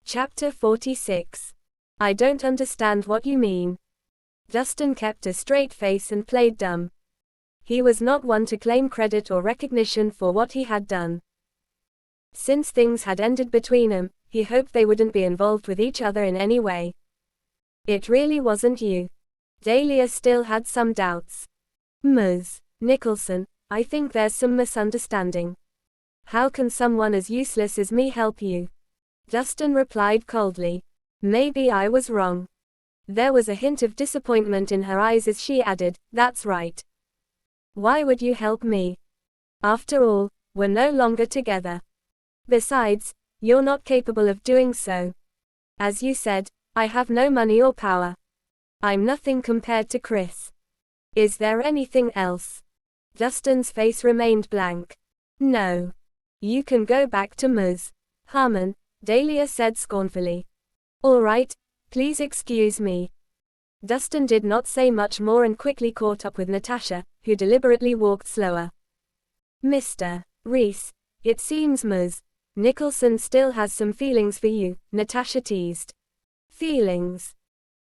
Chapter 46. I don't understand what you mean. Dustin kept a straight face and played dumb. He was not one to claim credit or recognition for what he had done. Since things had ended between them, he hoped they wouldn't be involved with each other in any way. It really wasn't you. Dahlia still had some doubts. Ms. Nicholson, I think there's some misunderstanding. How can someone as useless as me help you? Dustin replied coldly. Maybe I was wrong. There was a hint of disappointment in her eyes as she added, that's right. Why would you help me? After all, we're no longer together. Besides, you're not capable of doing so. As you said, I have no money or power. I'm nothing compared to Chris. Is there anything else? Dustin's face remained blank. No. You can go back to Ms. Harmon, Dahlia said scornfully. All right, please excuse me. Dustin did not say much more and quickly caught up with Natasha, who deliberately walked slower. Mr. Rhys, it seems Ms. Nicholson still has some feelings for you, Natasha teased. Feelings?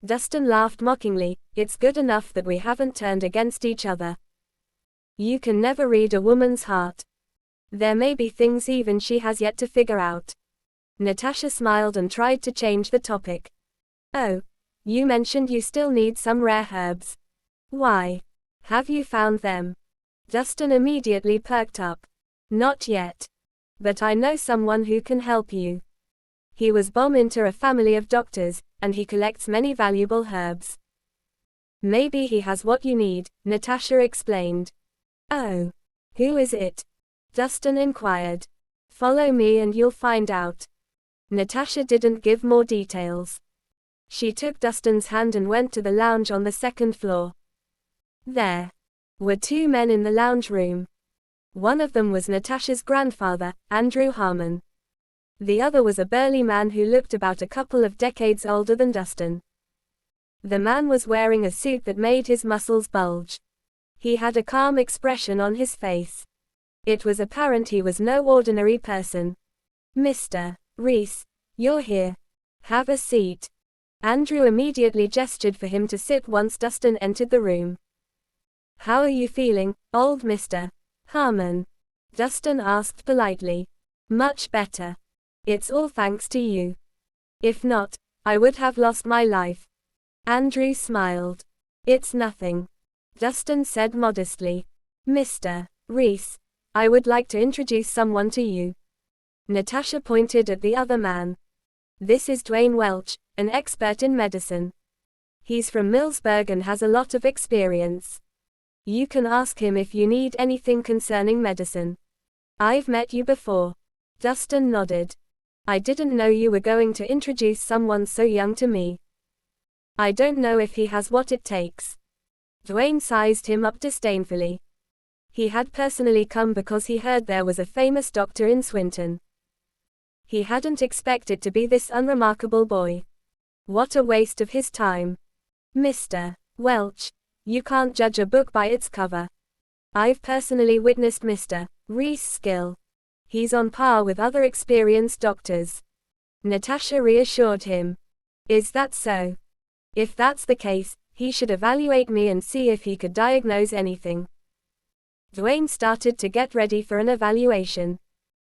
Dustin laughed mockingly. It's good enough that we haven't turned against each other. You can never read a woman's heart. There may be things even she has yet to figure out. Natasha smiled and tried to change the topic. Oh, you mentioned you still need some rare herbs. Why? Have you found them? Dustin immediately perked up. Not yet. But I know someone who can help you. He was born into a family of doctors, and he collects many valuable herbs. Maybe he has what you need, Natasha explained. Oh. Who is it? Dustin inquired. Follow me and you'll find out. Natasha didn't give more details. She took Dustin's hand and went to the lounge on the second floor. There were two men in the lounge room. One of them was Natasha's grandfather, Andrew Harmon. The other was a burly man who looked about a couple of decades older than Dustin. The man was wearing a suit that made his muscles bulge. He had a calm expression on his face. It was apparent he was no ordinary person. Mr. Rhys, you're here. Have a seat. Andrew immediately gestured for him to sit once Dustin entered the room. How are you feeling, old Mr. Harmon? Dustin asked politely. Much better. It's all thanks to you. If not, I would have lost my life. Andrew smiled. It's nothing. Dustin said modestly. Mr. Rhys, I would like to introduce someone to you. Natasha pointed at the other man. This is Dwayne Welch, an expert in medicine. He's from Millsburg and has a lot of experience. You can ask him if you need anything concerning medicine. I've met you before. Dustin nodded. I didn't know you were going to introduce someone so young to me. I don't know if he has what it takes. Dwayne sized him up disdainfully. He had personally come because he heard there was a famous doctor in Swinton. He hadn't expected to be this unremarkable boy. What a waste of his time. Mr. Welch, you can't judge a book by its cover. I've personally witnessed Mr. Rhys' skill. He's on par with other experienced doctors. Natasha reassured him. Is that so? If that's the case, he should evaluate me and see if he could diagnose anything. Dwayne started to get ready for an evaluation.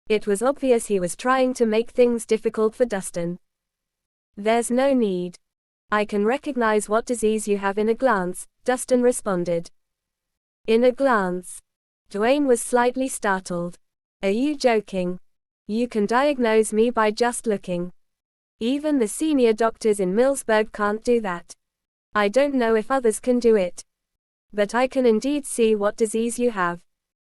It was obvious he was trying to make things difficult for Dustin. There's no need. I can recognize what disease you have in a glance, Dustin responded. In a glance? Dwayne was slightly startled. Are you joking? You can diagnose me by just looking. Even the senior doctors in Millsburg can't do that. I don't know if others can do it. But I can indeed see what disease you have.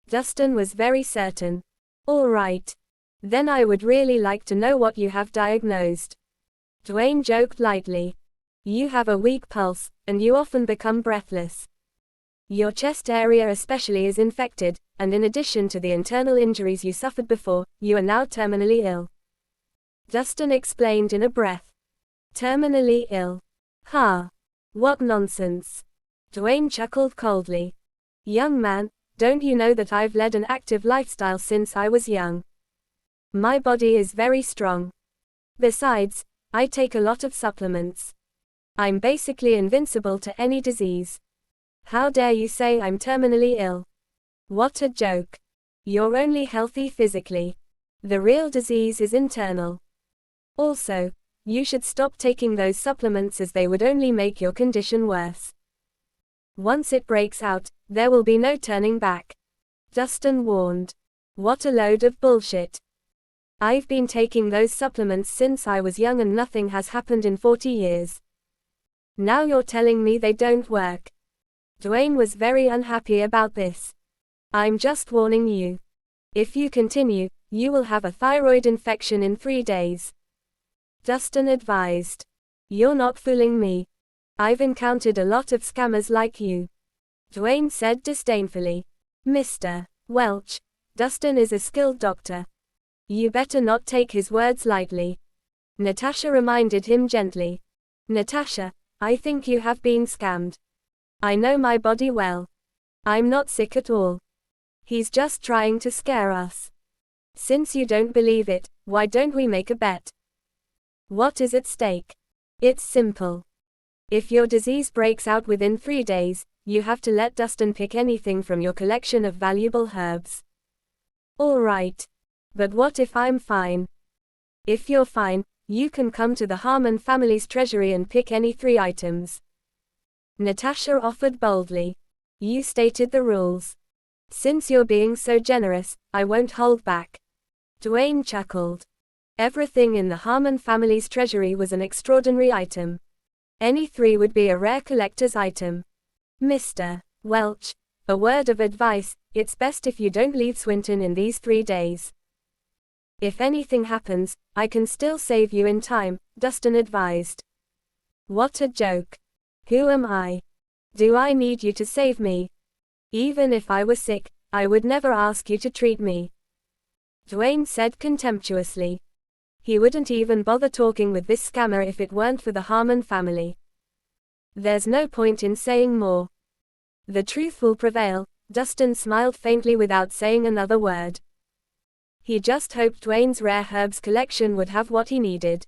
Dustin was very certain. All right. Then I would really like to know what you have diagnosed. Dwayne joked lightly. You have a weak pulse, and you often become breathless. Your chest area especially is infected, and in addition to the internal injuries you suffered before, you are now terminally ill. Dustin explained in a breath. Terminally ill. Ha! What nonsense. Dwayne chuckled coldly. Young man, don't you know that I've led an active lifestyle since I was young? My body is very strong. Besides, I take a lot of supplements. I'm basically invincible to any disease. How dare you say I'm terminally ill? What a joke. You're only healthy physically. The real disease is internal. Also, you should stop taking those supplements as they would only make your condition worse. Once it breaks out, there will be no turning back. Dustin warned. What a load of bullshit. I've been taking those supplements since I was young and nothing has happened in 40 years. Now you're telling me they don't work. Dwayne was very unhappy about this. I'm just warning you. If you continue, you will have a thyroid infection in 3 days. Dustin advised. You're not fooling me. I've encountered a lot of scammers like you. Dwayne said disdainfully. Mr. Welch, Dustin is a skilled doctor. You better not take his words lightly. Natasha reminded him gently. Natasha, I think you have been scammed. I know my body well. I'm not sick at all. He's just trying to scare us. Since you don't believe it, why don't we make a bet? What is at stake? It's simple. If your disease breaks out within 3 days, you have to let Dustin pick anything from your collection of valuable herbs. All right. But what if I'm fine? If you're fine, you can come to the Harmon family's treasury and pick any 3 items. Natasha offered boldly. You stated the rules. Since you're being so generous, I won't hold back. Dwayne chuckled. Everything in the Harmon family's treasury was an extraordinary item. Any 3 would be a rare collector's item. Mr. Welch, a word of advice, it's best if you don't leave Swinton in these 3 days. If anything happens, I can still save you in time, Dustin advised. What a joke. Who am I? Do I need you to save me? Even if I were sick, I would never ask you to treat me. Dwayne said contemptuously. He wouldn't even bother talking with this scammer if it weren't for the Harmon family. There's no point in saying more. The truth will prevail, Dustin smiled faintly without saying another word. He just hoped Dwayne's rare herbs collection would have what he needed.